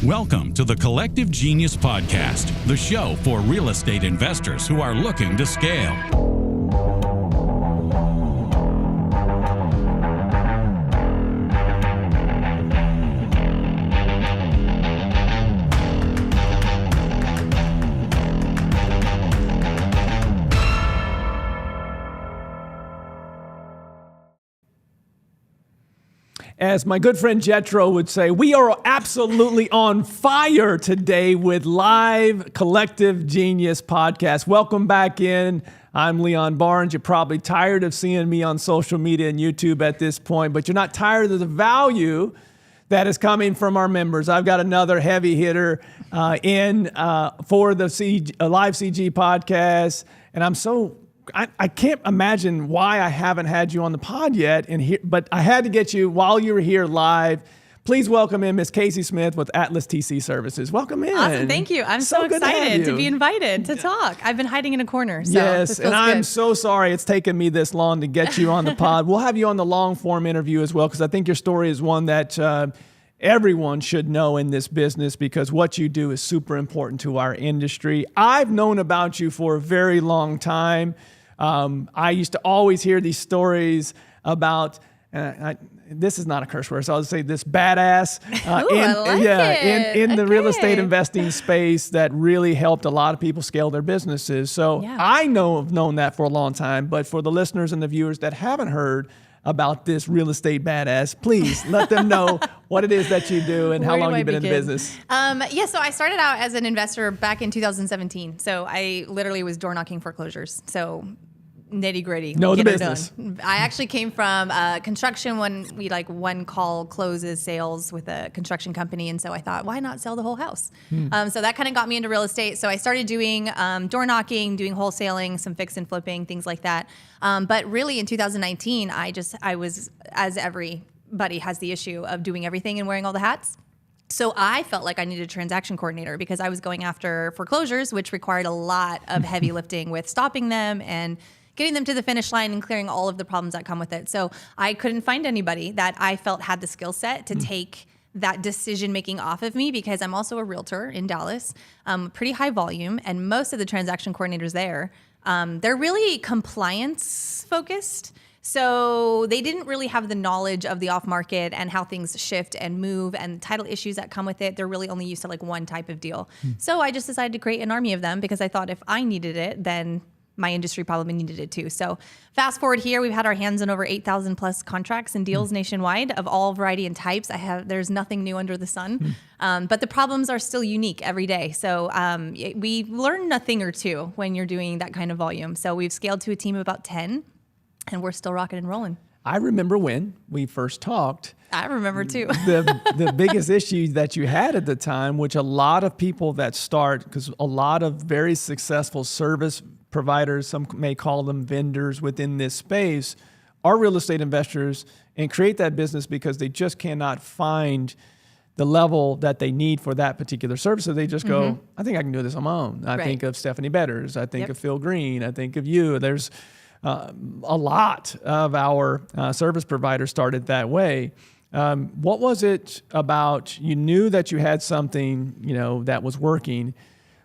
Welcome to the Collective Genius Podcast, the show for real estate investors who are looking to scale. As my good friend Jetro would say, we are absolutely on fire today with live Collective Genius Podcast. Welcome back in. I'm Leon Barnes. You're probably tired of seeing me on social media and YouTube at this point, but you're not tired of the value that is coming from our members. I've got another heavy hitter for the live CG podcast, and I can't imagine why I haven't had you on the pod yet, but I had to get you while you were here live. Please welcome in Miss Casey Smith with Atlas TC Services. Welcome in. Awesome, thank you. I'm so excited to be invited to talk. I've been hiding in a corner. So yes, and I'm so sorry it's taken me this long to get you on the pod. We'll have you on the long form interview as well, because I think your story is one that everyone should know in this business, because what you do is super important to our industry. I've known about you for a very long time. I used to always hear these stories about, this is not a curse word, so I'll say this badass in the real estate investing space that really helped a lot of people scale their businesses. So yeah. I've known that for a long time, but for the listeners and the viewers that haven't heard about this real estate badass, please let them know what it is that you do and how long you've been in the business. So I started out as an investor back in 2017. So I literally was door knocking foreclosures. So nitty gritty. Know the business. I actually came from construction when we one call closes sales with a construction company. And so I thought, why not sell the whole house? So that kind of got me into real estate. So I started doing door knocking, doing wholesaling, some fix and flipping, things like that. But really in 2019, I was, as everybody has the issue of doing everything and wearing all the hats. So I felt like I needed a transaction coordinator because I was going after foreclosures, which required a lot of heavy lifting with stopping them and getting them to the finish line and clearing all of the problems that come with it. So I couldn't find anybody that I felt had the skill set to take that decision making off of me, because I'm also a realtor in Dallas, pretty high volume, and most of the transaction coordinators there, they're really compliance focused. So they didn't really have the knowledge of the off market and how things shift and move and title issues that come with it. They're really only used to one type of deal. So I just decided to create an army of them, because I thought if I needed it, then my industry probably needed it too. So fast forward here, we've had our hands on over 8,000 plus contracts and deals nationwide of all variety and types. There's nothing new under the sun, but the problems are still unique every day. So we learn a thing or two when you're doing that kind of volume. So we've scaled to a team of about 10, and we're still rocking and rolling. I remember when we first talked. I remember too. the biggest issue that you had at the time, which a lot of people that start, because a lot of very successful service providers, some may call them vendors within this space, are real estate investors and create that business because they just cannot find the level that they need for that particular service. So they just go, I think I can do this on my own. I think of Stephanie Betters. I think of Phil Green. I think of you. There's a lot of our service providers started that way. What was it about, you knew that you had something, that was working,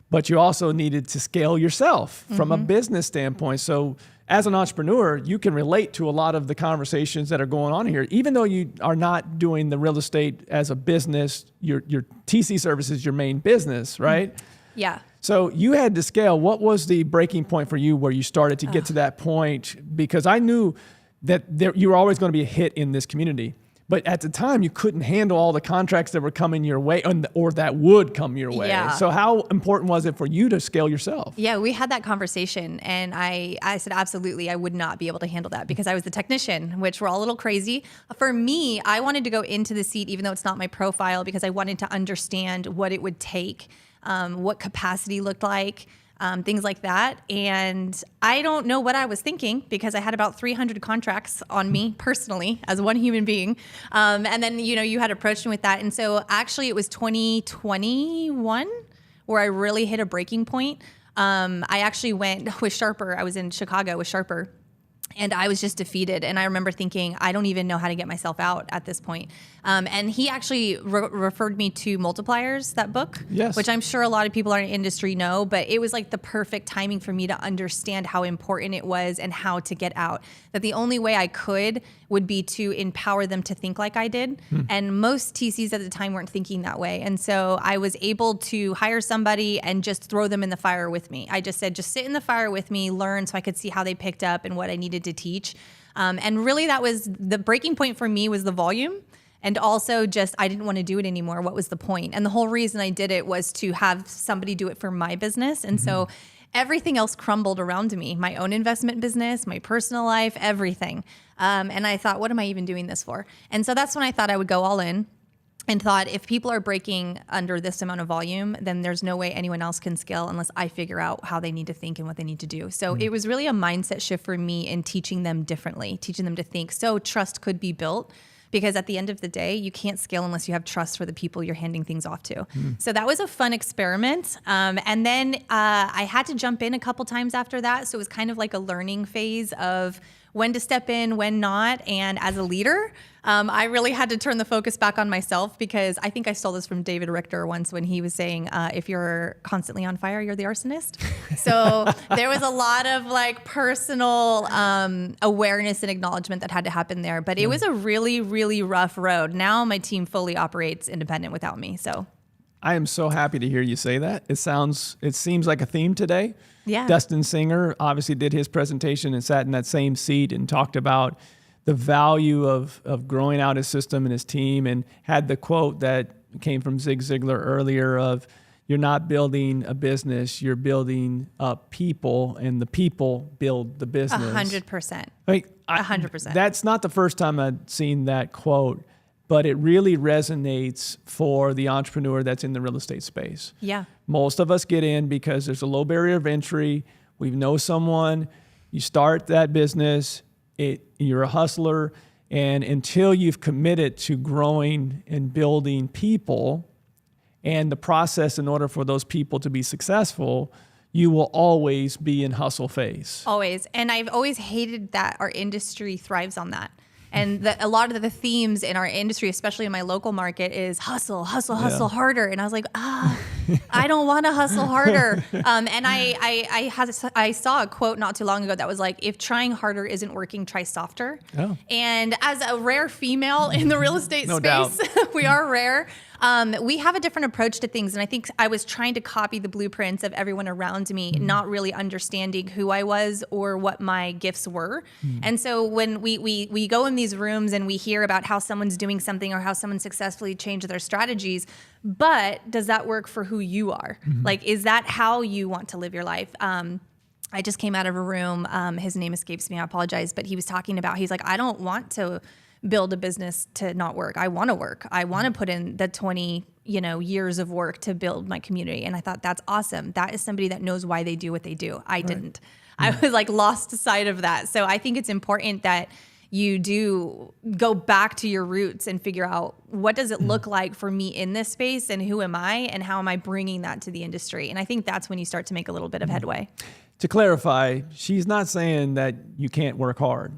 but you also needed to scale yourself from a business standpoint. So as an entrepreneur, you can relate to a lot of the conversations that are going on here. Even though you are not doing the real estate as a business, your TC service is your main business, right? Yeah. So you had to scale. What was the breaking point for you where you started to get to that point? Because I knew that you were always going to be a hit in this community. But at the time, you couldn't handle all the contracts that were coming your way or that would come your way. Yeah. So how important was it for you to scale yourself? Yeah, we had that conversation, and I said, absolutely, I would not be able to handle that because I was the technician, which we're all a little crazy. For me, I wanted to go into the seat, even though it's not my profile, because I wanted to understand what it would take, what capacity looked like, things like that. And I don't know what I was thinking, because I had about 300 contracts on me personally as one human being. And then, you had approached me with that. And so actually it was 2021 where I really hit a breaking point. I actually went with Sharper. I was in Chicago with Sharper. And I was just defeated. And I remember thinking, I don't even know how to get myself out at this point. And he actually referred me to Multipliers, that book, yes, which I'm sure a lot of people in our industry know, but it was like the perfect timing for me to understand how important it was and how to get out. That the only way I could would be to empower them to think like I did. And most TCs at the time weren't thinking that way. And so I was able to hire somebody and just throw them in the fire with me. I just said, just sit in the fire with me, learn, so I could see how they picked up and what I needed to teach. And really that was the breaking point for me, was the volume. And also just, I didn't want to do it anymore. What was the point? And the whole reason I did it was to have somebody do it for my business. And so everything else crumbled around me, my own investment business, my personal life, everything. And I thought, what am I even doing this for? And so that's when I thought I would go all in, and thought, if people are breaking under this amount of volume, then there's no way anyone else can scale unless I figure out how they need to think and what they need to do. So it was really a mindset shift for me in teaching them differently, teaching them to think. So trust could be built, because at the end of the day, you can't scale unless you have trust for the people you're handing things off to. So that was a fun experiment. And then I had to jump in a couple times after that. So it was kind of like a learning phase of when to step in, when not. And as a leader, I really had to turn the focus back on myself, because I think I stole this from David Richter once when he was saying, if you're constantly on fire, you're the arsonist. So there was a lot of like personal awareness and acknowledgement that had to happen there. But it was a really, really rough road. Now my team fully operates independent without me. So I am so happy to hear you say that. It seems like a theme today. Yeah. Dustin Singer obviously did his presentation and sat in that same seat and talked about the value of growing out his system and his team, and had the quote that came from Zig Ziglar earlier of, you're not building a business, you're building up people, and the people build the business. 100%. Like, 100%. That's not the first time I've seen that quote, but it really resonates for the entrepreneur that's in the real estate space. Yeah. Most of us get in because there's a low barrier of entry. We know someone. You start that business. You're a hustler. And until you've committed to growing and building people and the process in order for those people to be successful, you will always be in hustle phase. Always. And I've always hated that our industry thrives on that. And a lot of the themes in our industry, especially in my local market, is hustle, hustle, hustle harder. And I was like, I don't want to hustle harder. And I saw a quote not too long ago that was like, if trying harder isn't working, try softer. Oh. And as a rare female in the real estate space, we are rare. We have a different approach to things. And I think I was trying to copy the blueprints of everyone around me, not really understanding who I was or what my gifts were. And so when we go in these rooms and we hear about how someone's doing something or how someone successfully changed their strategies, but does that work for who you are? Like, is that how you want to live your life? I just came out of a room. His name escapes me. I apologize. But he was talking about, he's like, I don't want to build a business to not work. I want to work. I want to put in the 20, years of work to build my community. And I thought, that's awesome. That is somebody that knows why they do what they do. I didn't. I was like lost sight of that. So I think it's important that you do go back to your roots and figure out, what does it look like for me in this space, and who am I, and how am I bringing that to the industry? And I think that's when you start to make a little bit of headway. To clarify, she's not saying that you can't work hard.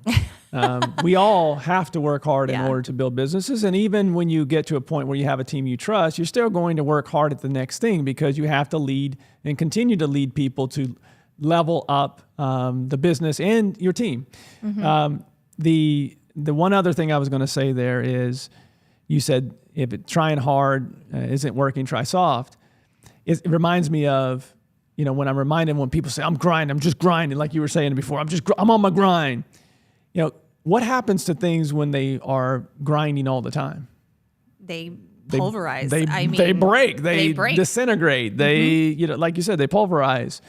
We all have to work hard in order to build businesses. And even when you get to a point where you have a team you trust, you're still going to work hard at the next thing, because you have to lead and continue to lead people to level up the business and your team. The one other thing I was going to say there is, you said, if trying hard isn't working, try soft. It reminds me of, when I'm reminded, when people say, I'm grinding, I'm just grinding, like you were saying before, I'm on my grind. What happens to things when they are grinding all the time? They pulverize. They break. They disintegrate. They, like you said, they pulverize.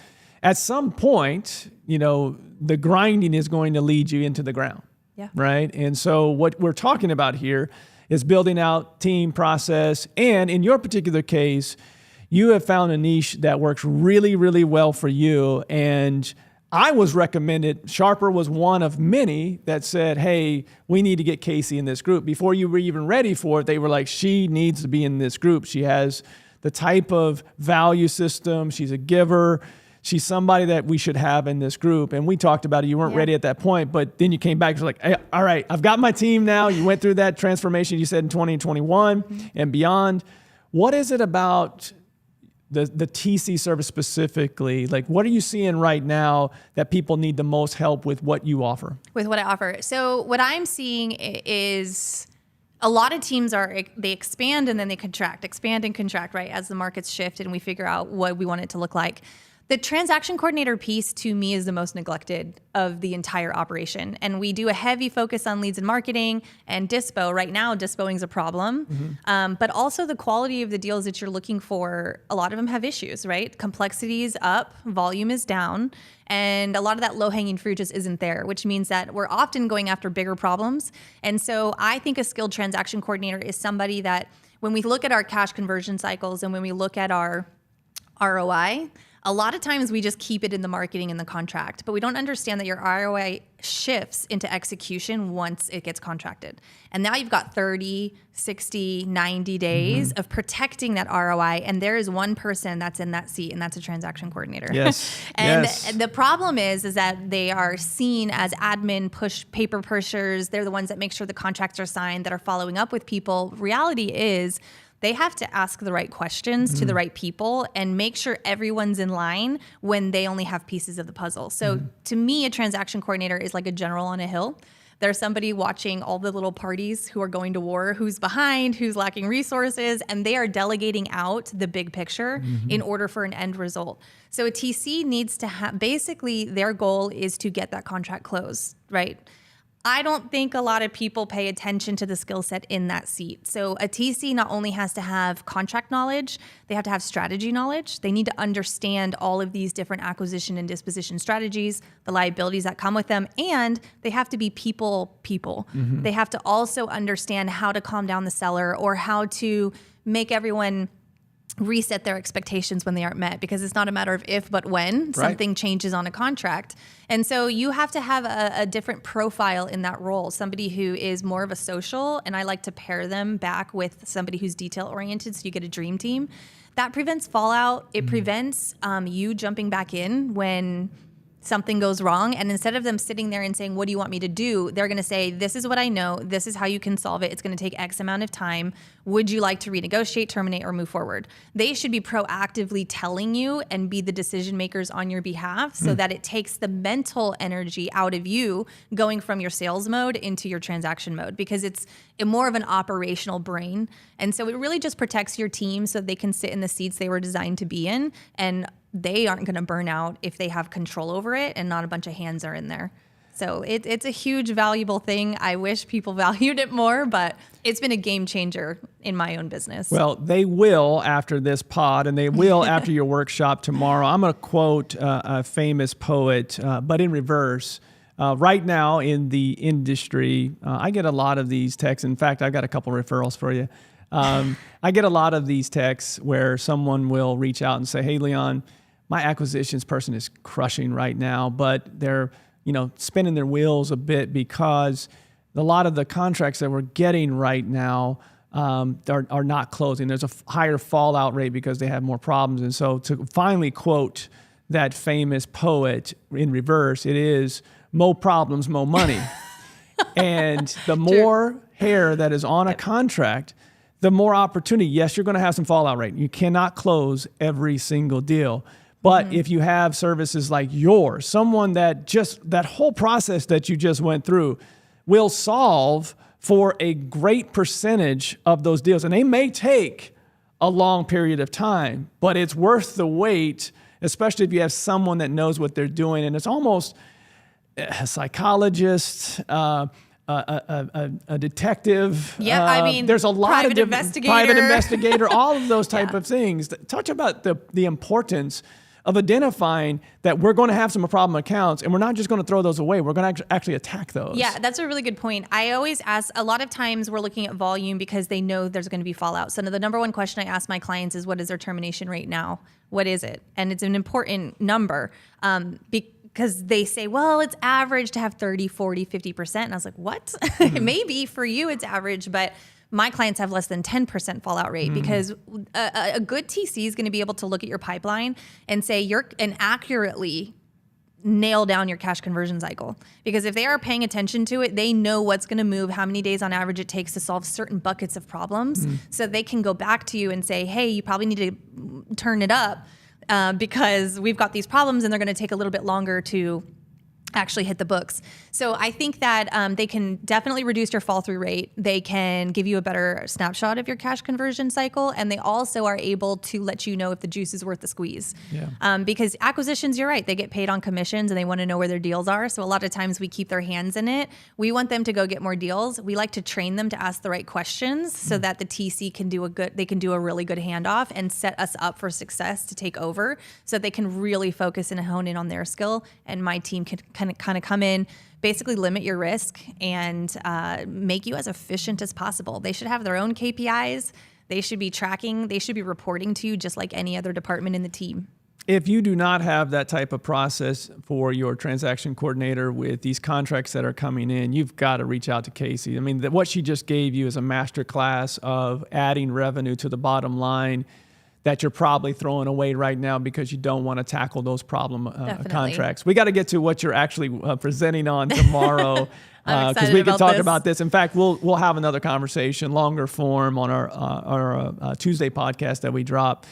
At some point, the grinding is going to lead you into the ground. Yeah. Right. And so what we're talking about here is building out team, process. And in your particular case, you have found a niche that works really, really well for you. And I was recommended, Sharper was one of many that said, hey, we need to get Casey in this group. Before you were even ready for it, they were like, she needs to be in this group. She has the type of value system. She's a giver. she's somebody that we should have in this group. And we talked about it. You weren't ready at that point, but then you came back. You're like, hey, all right, I've got my team now. You went through that transformation, you said in 2021 and beyond. What is it about the TC service specifically? Like, what are you seeing right now that people need the most help with what you offer? With what I offer. So what I'm seeing is a lot of teams they expand and then they expand and contract, right? As the markets shift and we figure out what we want it to look like. The transaction coordinator piece to me is the most neglected of the entire operation. And we do a heavy focus on leads and marketing and dispo. Right now, dispoing is a problem. But also the quality of the deals that you're looking for, a lot of them have issues, right? Complexity is up, volume is down, and a lot of that low-hanging fruit just isn't there, which means that we're often going after bigger problems. And so I think a skilled transaction coordinator is somebody that when we look at our cash conversion cycles and when we look at our ROI, a lot of times we just keep it in the marketing and the contract, but we don't understand that your ROI shifts into execution once it gets contracted. And now you've got 30, 60, 90 days of protecting that ROI. And there is one person that's in that seat, and that's a transaction coordinator. Yes. And the problem is that they are seen as admin paper pushers. They're the ones that make sure the contracts are signed, that are following up with people. Reality is, they have to ask the right questions to the right people and make sure everyone's in line when they only have pieces of the puzzle. So to me, a transaction coordinator is like a general on a hill. There's somebody watching all the little parties who are going to war, who's behind, who's lacking resources, and they are delegating out the big picture in order for an end result. So a TC needs to have, basically their goal is to get that contract closed, right? I don't think a lot of people pay attention to the skill set in that seat. So a TC not only has to have contract knowledge, they have to have strategy knowledge. They need to understand all of these different acquisition and disposition strategies, the liabilities that come with them, and they have to be people. They have to also understand how to calm down the seller or how to make everyone reset their expectations when they aren't met, because it's not a matter of if, but when something changes on a contract. And so you have to have a different profile in that role, somebody who is more of a social, and I like to pair them back with somebody who's detail oriented, so you get a dream team. That prevents fallout. It prevents you jumping back in when something goes wrong. And instead of them sitting there and saying, what do you want me to do? They're going to say, this is what I know. This is how you can solve it. It's going to take X amount of time. Would you like to renegotiate, terminate, or move forward? They should be proactively telling you and be the decision makers on your behalf so that it takes the mental energy out of you going from your sales mode into your transaction mode, because it's more of an operational brain. And so it really just protects your team so they can sit in the seats they were designed to be in, and they aren't going to burn out if they have control over it and not a bunch of hands are in there. So it's a huge, valuable thing. I wish people valued it more, but it's been a game changer in my own business. Well, they will after this pod, and they will after your workshop tomorrow. I'm going to quote a famous poet, but in reverse. Right now in the industry, I get a lot of these texts. In fact, I've got a couple referrals for you. I get a lot of these texts where someone will reach out and say, hey, Leon, my acquisitions person is crushing right now, but they're, spinning their wheels a bit because a lot of the contracts that we're getting right now are not closing. There's a higher fallout rate because they have more problems. And so to finally quote that famous poet in reverse, it is mo problems, mo money. And the more hair that is on a contract, the more opportunity. Yes, you're going to have some fallout rate. You cannot close every single deal. But if you have services like yours, someone that that whole process that you just went through will solve for a great percentage of those deals. And they may take a long period of time, but it's worth the wait, especially if you have someone that knows what they're doing. And it's almost a psychologist, a detective. Yeah, there's a lot of private investigator, all of those type of things. Talk about the importance of identifying that we're going to have some problem accounts, and we're not just going to throw those away. We're going to actually attack those. Yeah, that's a really good point. I always ask, a lot of times we're looking at volume because they know there's going to be fallout. So the number one question I ask my clients is, what is their termination rate now? What is it? And it's an important number because they say, well, it's average to have 30, 40, 50%. And I was like, what? Maybe for you it's average, but my clients have less than 10% fallout rate because a good TC is going to be able to look at your pipeline and say and accurately nail down your cash conversion cycle. Because if they are paying attention to it, they know what's going to move, how many days on average it takes to solve certain buckets of problems. So they can go back to you and say, hey, you probably need to turn it up because we've got these problems and they're going to take a little bit longer to actually hit the books. So I think that they can definitely reduce your fall through rate. They can give you a better snapshot of your cash conversion cycle. And they also are able to let you know if the juice is worth the squeeze. Because acquisitions, you're right, they get paid on commissions and they want to know where their deals are. So a lot of times we keep their hands in it. We want them to go get more deals. We like to train them to ask the right questions so that the TC can do a really good handoff and set us up for success to take over so that they can really focus and hone in on their skill. And my team can kind of come in, basically limit your risk and make you as efficient as possible. They should have their own KPIs. They should be tracking. They should be reporting to you just like any other department in the team. If you do not have that type of process for your transaction coordinator with these contracts that are coming in, you've got to reach out to Casey. I mean, what she just gave you is a master class of adding revenue to the bottom line that you're probably throwing away right now because you don't want to tackle those problem contracts. We got to get to what you're actually presenting on tomorrow because we can talk about this. In fact, we'll have another conversation, longer form on our Tuesday podcast that we drop.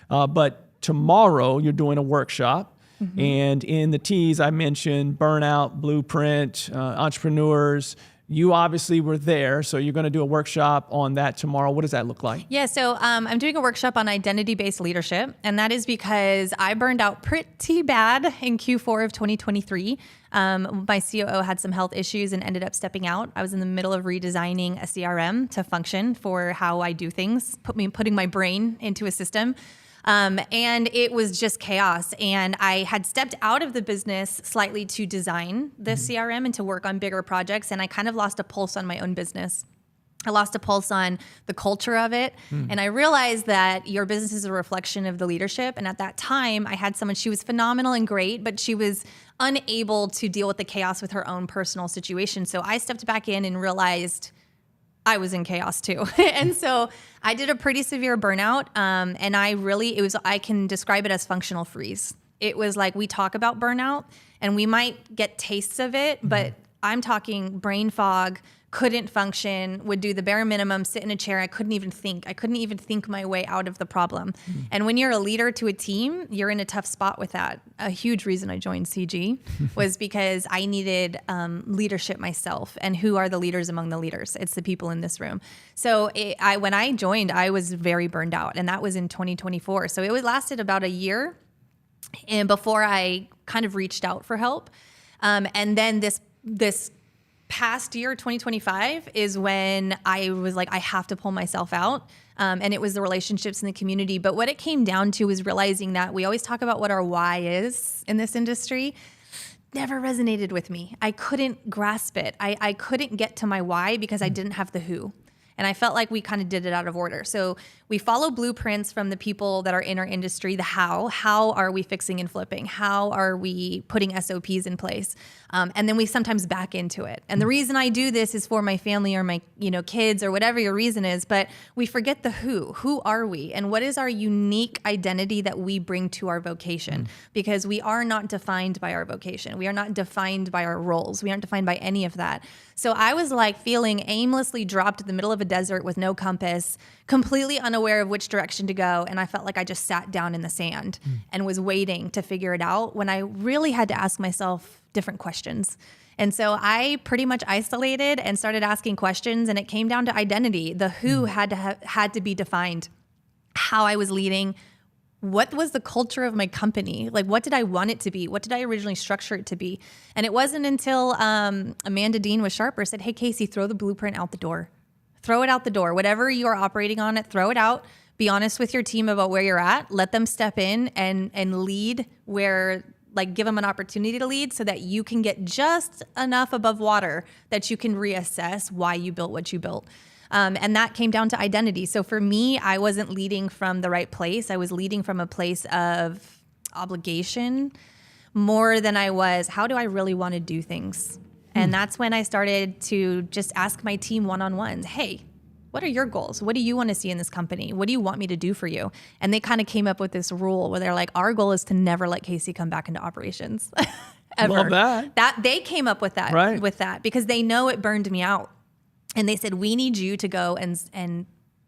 But tomorrow you're doing a workshop. And in the T's, I mentioned burnout, blueprint, entrepreneurs. You obviously were there, so you're going to do a workshop on that tomorrow. What does that look like? Yeah, so I'm doing a workshop on identity-based leadership, and that is because I burned out pretty bad in Q4 of 2023. My COO had some health issues and ended up stepping out. I was in the middle of redesigning a CRM to function for how I do things, putting my brain into a system. And it was just chaos. And I had stepped out of the business slightly to design the CRM and to work on bigger projects. And I kind of lost a pulse on my own business. I lost a pulse on the culture of it. And I realized that your business is a reflection of the leadership. And at that time, I had someone, she was phenomenal and great, but she was unable to deal with the chaos with her own personal situation. So I stepped back in and realized I was in chaos too. And so I did a pretty severe burnout. And I can describe it as functional freeze. It was like, we talk about burnout and we might get tastes of it, but I'm talking brain fog, couldn't function, would do the bare minimum, sit in a chair. I couldn't even think. I couldn't even think my way out of the problem. And when you're a leader to a team, you're in a tough spot with that. A huge reason I joined CG was because I needed leadership myself. And who are the leaders among the leaders? It's the people in this room. So when I joined, I was very burned out. And that was in 2024. So it lasted about a year and before I kind of reached out for help. And then this past year, 2025, is when I was like, I have to pull myself out. And it was the relationships in the community. But what it came down to was realizing that we always talk about what our why is in this industry. Never resonated with me. I couldn't grasp it. I couldn't get to my why because I didn't have the who. And I felt like we kind of did it out of order. So we follow blueprints from the people that are in our industry, the how. How are we fixing and flipping? How are we putting SOPs in place? And then we sometimes back into it. And the reason I do this is for my family or my kids or whatever your reason is, but we forget the who. Who are we? And what is our unique identity that we bring to our vocation? Because we are not defined by our vocation. We are not defined by our roles. We aren't defined by any of that. So I was like feeling aimlessly dropped in the middle of a desert with no compass, completely unaware of which direction to go. And I felt like I just sat down in the sand and was waiting to figure it out when I really had to ask myself different questions. And so I pretty much isolated and started asking questions, and it came down to identity. The who had to be defined, how I was leading, what was the culture of my company? Like, what did I want it to be? What did I originally structure it to be? And it wasn't until Amanda Dean with Sharper said, hey, Casey, throw the blueprint out the door. Throw it out the door. Whatever you are operating on it, throw it out. Be honest with your team about where you're at. Let them step in and lead where, like, give them an opportunity to lead so that you can get just enough above water that you can reassess why you built what you built. And that came down to identity. So for me, I wasn't leading from the right place. I was leading from a place of obligation more than I was, how do I really want to do things? And that's when I started to just ask my team one-on-ones, hey, what are your goals? What do you want to see in this company? What do you want me to do for you? And they kind of came up with this rule where they're like, our goal is to never let Casey come back into operations. Ever. Love that. That they came up with that, right. with that because they know it burned me out. And they said, we need you to go and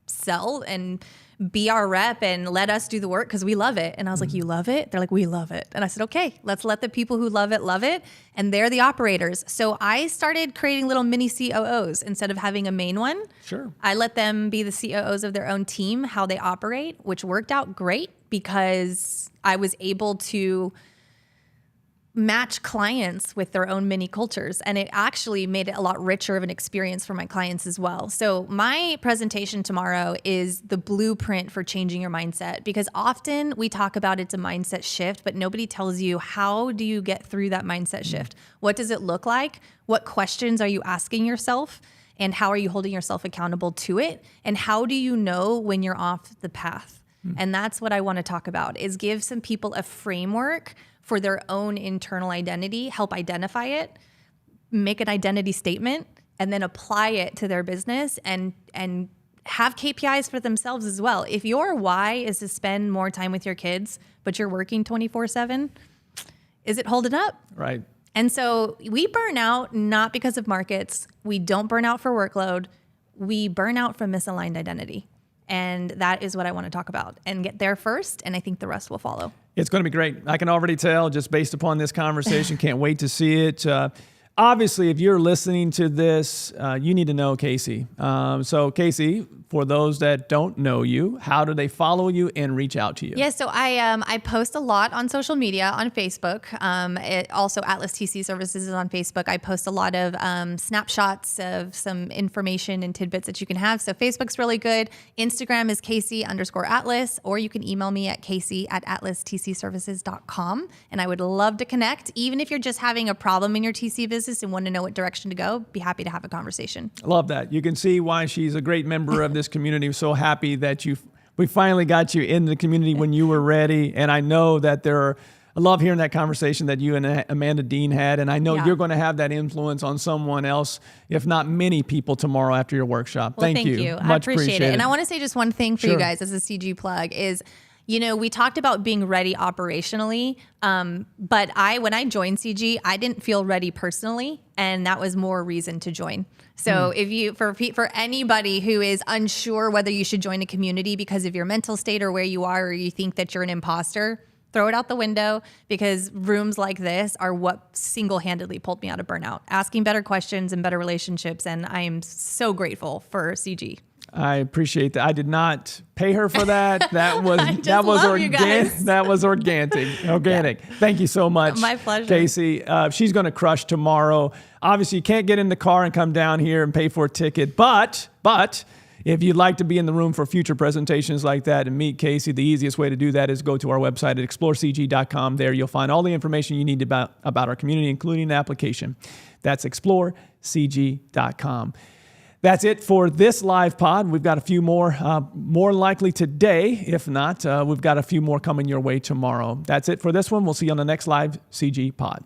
sell and be our rep and let us do the work because we love it. And I was like, you love it? They're like, we love it. And I said, okay, let's let the people who love it. And they're the operators. So I started creating little mini COOs instead of having a main one. Sure. I let them be the COOs of their own team, how they operate, which worked out great because I was able to match clients with their own mini cultures. And it actually made it a lot richer of an experience for my clients as well. So my presentation tomorrow is the blueprint for changing your mindset, because often we talk about it's a mindset shift, but nobody tells you, how do you get through that mindset shift? What does it look like? What questions are you asking yourself? And how are you holding yourself accountable to it? And how do you know when you're off the path? And that's what I want to talk about, is give some people a framework for their own internal identity, help identify it, make an identity statement, and then apply it to their business and have KPIs for themselves as well. If your why is to spend more time with your kids, but you're working 24/7, is it holding up? Right. And so we burn out not because of markets. We don't burn out for workload. We burn out from misaligned identity. And that is what I want to talk about and get there first. And I think the rest will follow. It's going to be great. I can already tell just based upon this conversation. Can't wait to see it. Obviously, if you're listening to this, you need to know Casey. So Casey, for those that don't know you, how do they follow you and reach out to you? Yeah, so I post a lot on social media, on Facebook. Also, Atlas TC Services is on Facebook. I post a lot of snapshots of some information and tidbits that you can have. So Facebook's really good. Instagram is Casey_Atlas, or you can email me at Casey@atlastcservices.com. And I would love to connect. Even if you're just having a problem in your TC business and want to know what direction to go, be happy to have a conversation. I love that. You can see why she's a great member of this community. I'm so happy that we finally got you in the community when you were ready. And I know that I love hearing that conversation that you and Amanda Dean had. And I know you're going to have that influence on someone else, if not many people, tomorrow after your workshop. Well, thank you. I appreciate it. And I want to say just one thing for you guys as a CG plug is, we talked about being ready operationally, but when I joined CG, I didn't feel ready personally, and that was more reason to join. So for anybody who is unsure whether you should join a community because of your mental state or where you are, or you think that you're an imposter, throw it out the window, because rooms like this are what single-handedly pulled me out of burnout, asking better questions and better relationships, and I am so grateful for CG. I appreciate that. I did not pay her for that. That was organic. Yeah. Thank you so much. My pleasure. Casey. She's going to crush tomorrow. Obviously, you can't get in the car and come down here and pay for a ticket, but if you'd like to be in the room for future presentations like that and meet Casey, the easiest way to do that is go to our website at explorecg.com. There you'll find all the information you need about our community, including the application. That's explorecg.com. That's it for this live pod. We've got a few more likely today. If not, we've got a few more coming your way tomorrow. That's it for this one. We'll see you on the next live CG pod.